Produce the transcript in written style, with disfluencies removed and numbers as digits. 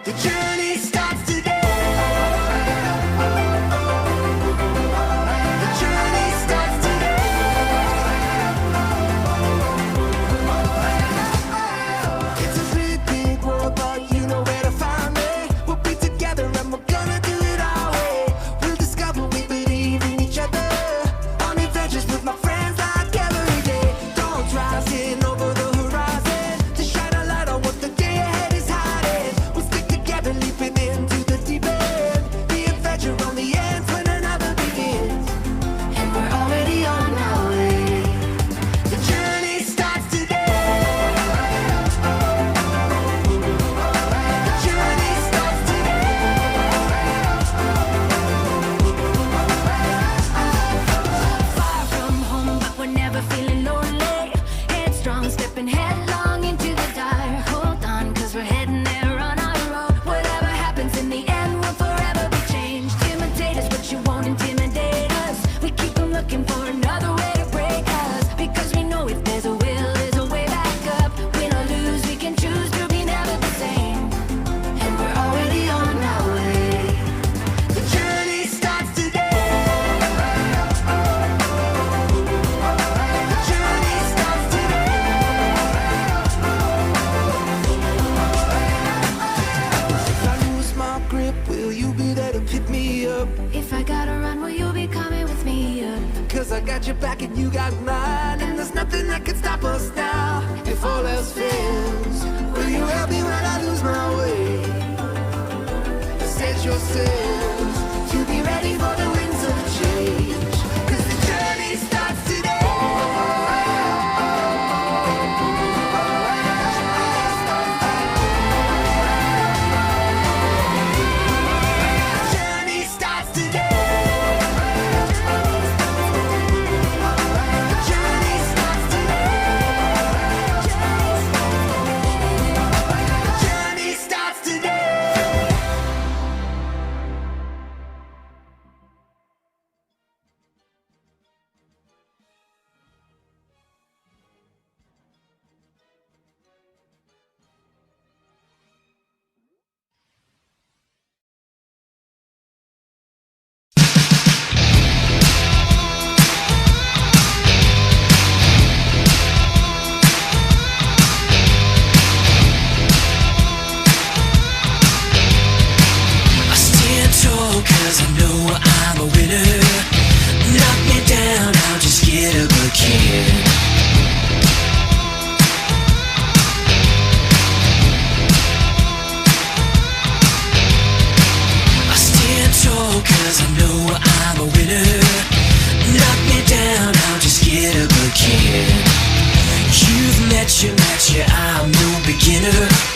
The journey starts today. The journey starts today. It's a big, big world, but you know where to find me. We'll be together and we're gonna do it our way. We'll discover we believe in each other. On adventures with my friends like every day. Dawn's rising over the horizon to shine a light on what the day ahead is hiding. We'll stick together, leaping into the deep end. The adventure only ends when another begins. And we're already on our way. The journey starts today. The journey starts today. Far from home, but we're never feeling lonely. Headstrong, stepping headlong into the dark. Hold on, cause we're heading there on our own. Whatever happens in the end will forever be changed. Imitate us, but you won't intimidate us. We keep them looking for another way to break us. Because we know if there's a will, there's a way back up. Win or lose, we can choose to be never the same. And we're already on our way. The journey starts today. The journey starts today. If I lose my grip, will you be there to pick me up? If I gotta run, will you be coming with me up? Cause I got your back and you got mine. And there's nothing that can stop us now. If all else fails, will you help me when I lose my way? Set yourselves to be ready for the winds of change. Cause the journey starts today. The journey starts today. The journey starts today. The journey starts today. I stand tall cause I know I'm a winner. Knock me down, I'll just get up again. I stand tall cause I know I'm a winner. Knock me down, I'll just get up again. You've met your match, yeah, I'm no beginner.